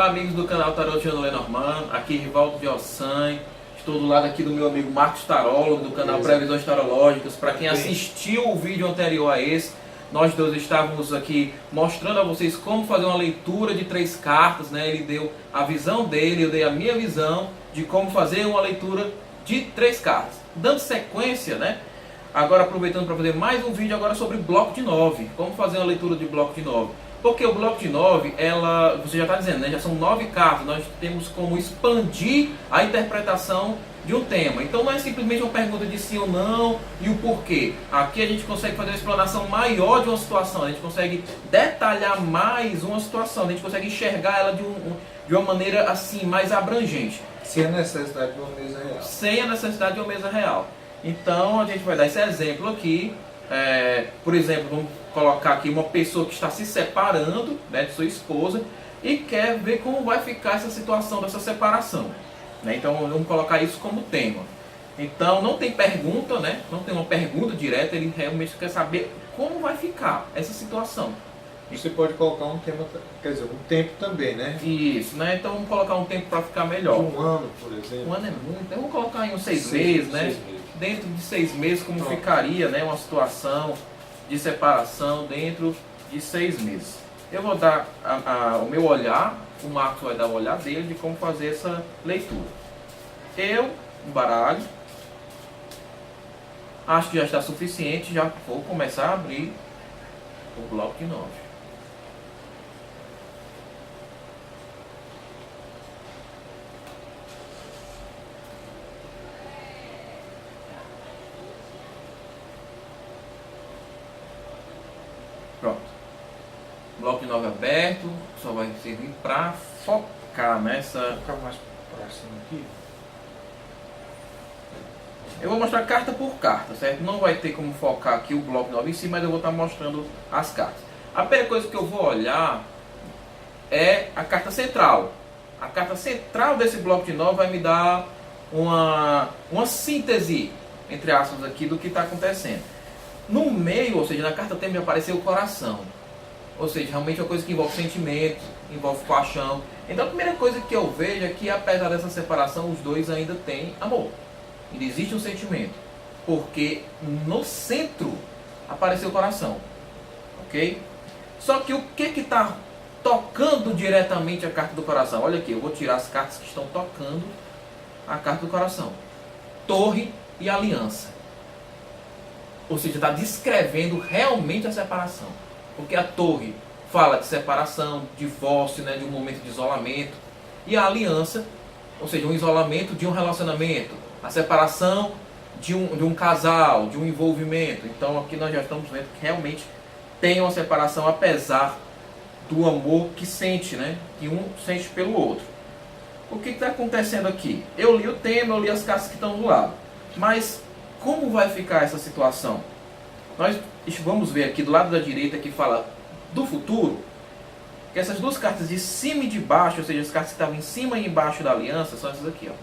Olá amigos do canal Tarot de Lenormand, aqui Rivaldo de Ossan. Estou do lado aqui do meu amigo Marcos Tarólogo, do canal Previsões Tarológicas. Para quem assistiu o vídeo anterior a esse, nós dois estávamos aqui mostrando a vocês como fazer uma leitura de 3 cartas, né? Ele deu a visão dele, eu dei a minha visão de como fazer uma leitura de 3 cartas. Dando sequência, né? Agora aproveitando para fazer mais um vídeo agora sobre bloco de 9. Como fazer uma leitura de bloco de 9. Porque o bloco de 9, você já está dizendo, né? Já são 9 cartas. Nós temos como expandir a interpretação de um tema. Então não é simplesmente uma pergunta de sim ou não e o porquê. Aqui a gente consegue fazer uma explanação maior de uma situação. A gente consegue detalhar mais uma situação. A gente consegue enxergar ela de uma maneira assim mais abrangente. Sem a necessidade de uma mesa real. Sem a necessidade de uma mesa real. Então a gente vai dar esse exemplo aqui. Por exemplo, vamos colocar aqui uma pessoa que está se separando, né, de sua esposa e quer ver como vai ficar essa situação dessa separação, né? Então vamos colocar isso como tema. Então não tem pergunta, né? Não tem uma pergunta direta, ele realmente quer saber como vai ficar essa situação. Você pode colocar um tema, quer dizer, um tempo também, né? Isso, né? Então vamos colocar um tempo para ficar melhor. De um ano, por exemplo. Um ano é muito, então vamos colocar em uns 6 meses, né? 6 meses. Dentro de 6 meses, como ficaria, né, uma situação de separação dentro de 6 meses. Eu vou dar o meu olhar, o Marcos vai dar o olhar dele de como fazer essa leitura. Eu baralho, acho que já está suficiente, já vou começar a abrir o bloco de 9. Pronto. Bloco de 9 aberto, só vai servir para focar nessa. Vou ficar mais próximo aqui. Eu vou mostrar carta por carta, certo? Não vai ter como focar aqui o bloco 9 em si, mas eu vou estar mostrando as cartas. A primeira coisa que eu vou olhar é a carta central. A carta central desse bloco de 9 vai me dar uma síntese, entre aspas, aqui do que está acontecendo. No meio, ou seja, na carta tema, me apareceu o coração. Ou seja, realmente é uma coisa que envolve sentimento, envolve paixão. Então a primeira coisa que eu vejo é que, apesar dessa separação, os dois ainda têm amor. Ainda existe um sentimento. Porque no centro apareceu o coração. Ok? Só que o que está tocando diretamente a carta do coração? Olha aqui, eu vou tirar as cartas que estão tocando a carta do coração. Torre e aliança. Ou seja, está descrevendo realmente a separação. Porque a torre fala de separação, divórcio, né, de um momento de isolamento. E a aliança, ou seja, um isolamento de um relacionamento. A separação de um casal, de um envolvimento. Então aqui nós já estamos vendo que realmente tem uma separação, apesar do amor que sente, né? Que um sente pelo outro. O que está acontecendo aqui? Eu li o tema, eu li as cartas que estão do lado. Mas como vai ficar essa situação? Nós vamos ver aqui do lado da direita que fala do futuro, que essas duas cartas de cima e de baixo, ou seja, as cartas que estavam em cima e embaixo da aliança, são essas aqui, ó.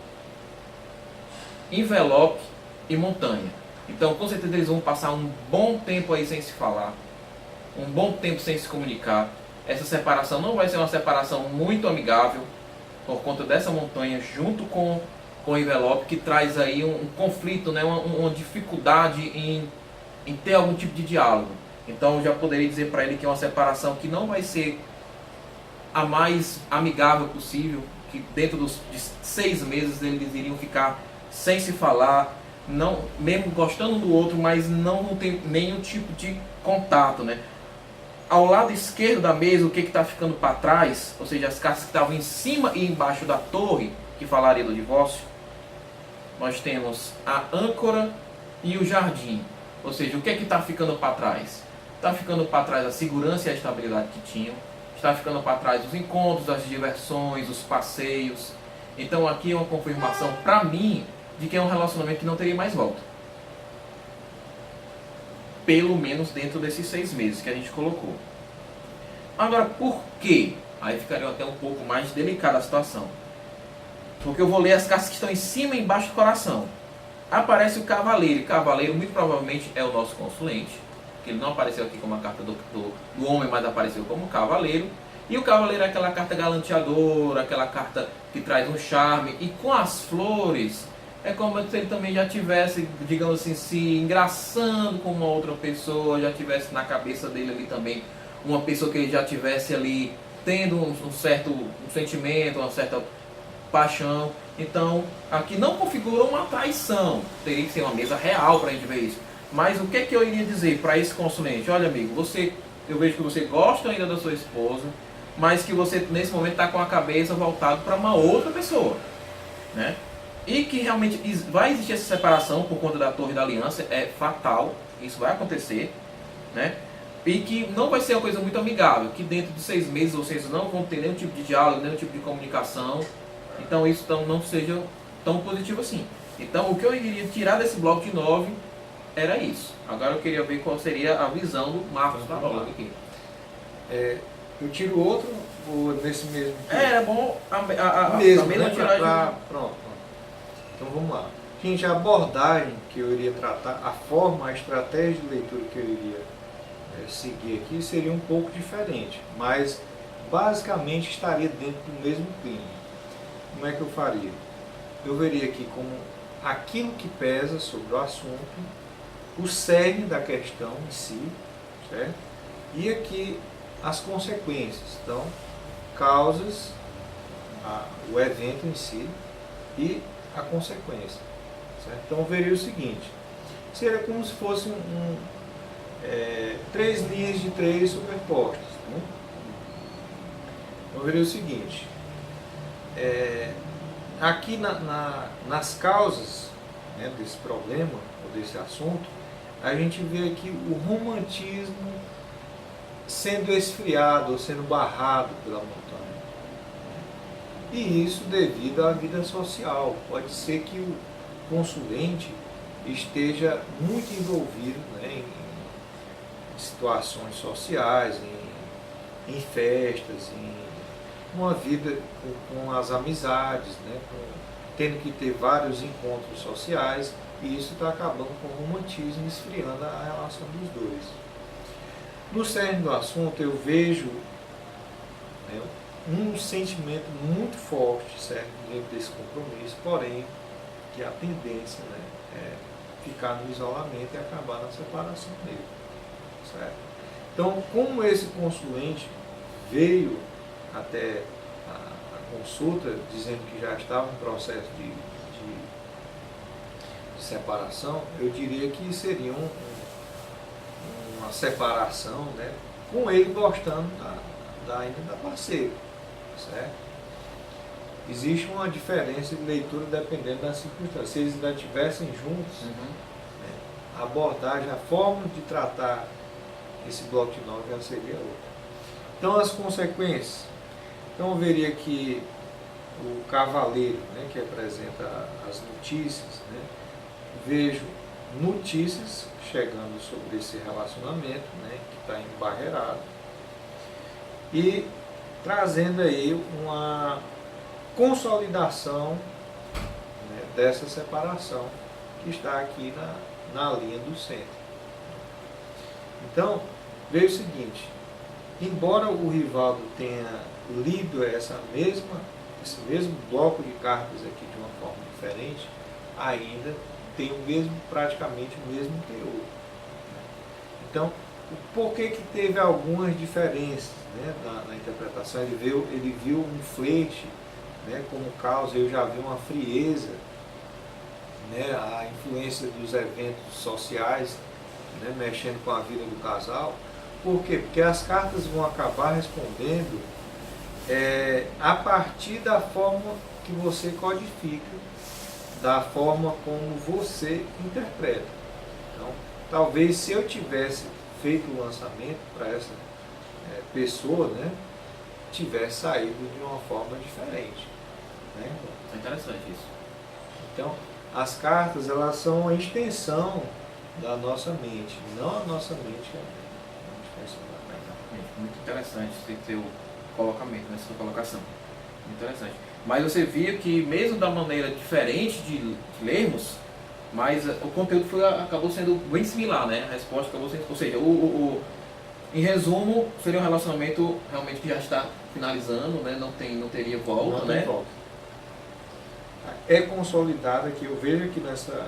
Envelope e montanha. Então, com certeza eles vão passar um bom tempo aí sem se falar, um bom tempo sem se comunicar. Essa separação não vai ser uma separação muito amigável, por conta dessa montanha junto com o envelope, que traz aí um conflito, né? uma dificuldade em ter algum tipo de diálogo. Então eu já poderia dizer para ele que é uma separação que não vai ser a mais amigável possível, que dentro de 6 meses eles iriam ficar sem se falar, não, mesmo gostando um do outro, mas não tem nenhum tipo de contato, né? Ao lado esquerdo da mesa, o que está ficando para trás, ou seja, as cartas que estavam em cima e embaixo da torre, que falaria do divórcio, nós temos a âncora e o jardim. Ou seja, o que está ficando para trás? Está ficando para trás a segurança e a estabilidade que tinham. Está ficando para trás os encontros, as diversões, os passeios. Então aqui é uma confirmação para mim de que é um relacionamento que não teria mais volta. Pelo menos dentro desses 6 meses que a gente colocou. Agora, por quê? Aí ficaria até um pouco mais delicada a situação. Porque eu vou ler as cartas que estão em cima e embaixo do coração. Aparece o cavaleiro. E cavaleiro muito provavelmente é o nosso consulente. Que ele não apareceu aqui como a carta do homem, mas apareceu como cavaleiro. E o cavaleiro é aquela carta galanteadora, aquela carta que traz um charme. E com as flores, é como se ele também já tivesse, digamos assim, se engraçando com uma outra pessoa, já tivesse na cabeça dele ali também uma pessoa que ele já tivesse ali tendo um certo sentimento, uma certa paixão. Então, aqui não configura uma traição. Teria que ser uma mesa real para a gente ver isso. Mas o que é que eu iria dizer para esse consulente? Olha, amigo, eu vejo que você gosta ainda da sua esposa, mas que você nesse momento está com a cabeça voltada para uma outra pessoa, né? E que realmente vai existir essa separação por conta da Torre da Aliança, é fatal, isso vai acontecer, né? E que não vai ser uma coisa muito amigável, que dentro de 6 meses vocês não vão ter nenhum tipo de diálogo, nenhum tipo de comunicação, então isso não seja tão positivo assim. Então o que eu iria tirar desse bloco de 9 era isso. Agora eu queria ver qual seria a visão do Marcos da rola aqui. Eu tiro outro ou nesse mesmo? É bom a mesmo, mesma né? tiragem. Pronto. Então vamos lá. Gente, a abordagem que eu iria tratar, a forma, a estratégia de leitura que eu iria seguir aqui seria um pouco diferente, mas basicamente estaria dentro do mesmo clima. Como é que eu faria? Eu veria aqui como aquilo que pesa sobre o assunto, o cerne da questão em si, certo? E aqui as consequências, então, causas, o evento em si e a consequência, certo? Então eu veria o seguinte, seria como se fosse 3 linhas de 3 superpostas, né? Então eu veria o seguinte, aqui nas causas, né, desse problema, ou desse assunto, a gente vê aqui o romantismo sendo esfriado ou sendo barrado pela montanha. E isso devido à vida social. Pode ser que o consulente esteja muito envolvido, né, em situações sociais, em festas, em uma vida com as amizades, né, tendo que ter vários encontros sociais, e isso está acabando com o romantismo, esfriando a relação dos dois. No cerne do assunto, eu vejo, né, um sentimento muito forte, certo, dentro desse compromisso, porém, que a tendência, né, é ficar no isolamento e acabar na separação dele, certo? Então, como esse consulente veio até a consulta dizendo que já estava em processo de separação, eu diria que seria uma separação, né, com ele gostando ainda da parceira, certo? Existe uma diferença de leitura dependendo das circunstâncias. Se eles ainda estivessem juntos, né, a abordagem, a forma de tratar esse bloco de 9 já seria outra. Então, as consequências. Então, eu veria que o cavaleiro, né, que apresenta as notícias, né, vejo notícias chegando sobre esse relacionamento, né, que está embarreirado, e trazendo aí uma consolidação, né, dessa separação que está aqui na linha do centro. Então, veio o seguinte, embora o Rivaldo tenha lido esse mesmo bloco de cartas aqui de uma forma diferente, ainda tem praticamente o mesmo teor. Então, por que teve algumas diferenças, né, na interpretação? Ele viu um flerte, né, como causa, eu já vi uma frieza, né, a influência dos eventos sociais, né, mexendo com a vida do casal. Por quê? Porque as cartas vão acabar respondendo a partir da forma que você codifica, da forma como você interpreta. Então, talvez se eu tivesse feito o lançamento para essa pessoa, né, tivesse saído de uma forma diferente, né? É interessante isso. Então, as cartas, elas são a extensão da nossa mente, não a nossa mente é a extensão da mente. Muito interessante esse teu colocamento, nessa colocação. Muito interessante. Mas você via que mesmo da maneira diferente de lermos, mas o conteúdo acabou sendo bem similar, né? A resposta acabou sendo, ou seja, Em resumo, seria um relacionamento realmente que já está finalizando, né? Não teria volta, Não né? tem volta. É consolidada, que eu vejo aqui nessa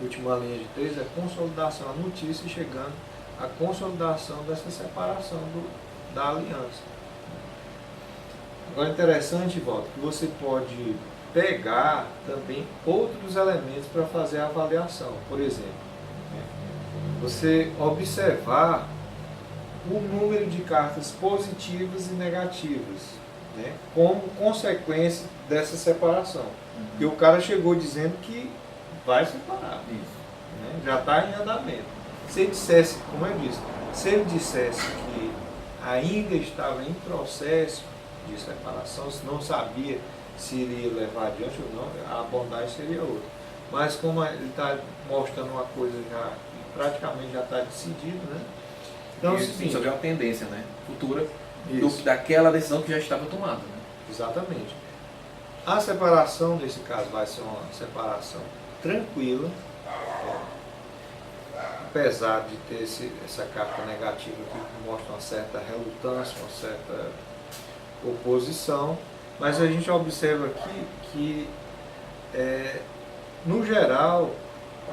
última linha de texto, é consolidação, a notícia chegando, a consolidação dessa separação da aliança. Agora é interessante, Walter, que você pode pegar também outros elementos para fazer a avaliação. Por exemplo, você observar o número de cartas positivas e negativas, né, como consequência dessa separação. Porque o cara chegou dizendo que vai separar, né, já está em andamento. Se ele dissesse, como eu disse, se ele dissesse que ainda estava em processo de separação, se não sabia se iria levar adiante ou não, a abordagem seria outra. Mas como ele está mostrando uma coisa já praticamente já está decidido, né? Então, isso é uma tendência, né? Futura isso. Daquela decisão que já estava tomada. Né? Exatamente. A separação, nesse caso, vai ser uma separação tranquila, apesar de ter essa carta negativa aqui que mostra uma certa relutância, uma certa oposição, mas a gente observa aqui que, no geral,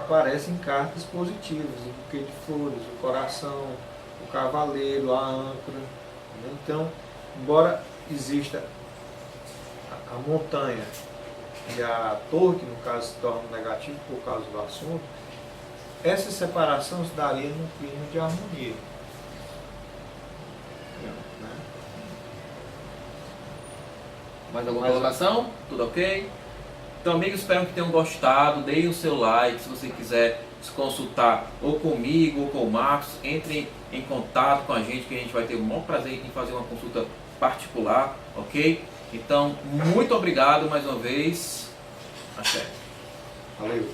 aparecem cartas positivas, o buquê de flores, o coração, o cavaleiro, a âncora. Né? Então, embora exista a montanha e a torre, que no caso se torna negativo por causa do assunto, essa separação se daria num clima de harmonia. Né? Mais alguma colocação? Tudo ok? Então, amigos, espero que tenham gostado. Deem o seu like. Se você quiser se consultar ou comigo ou com o Marcos, entre em contato com a gente, que a gente vai ter o maior prazer em fazer uma consulta particular, ok? Então, muito obrigado mais uma vez. Até. Valeu.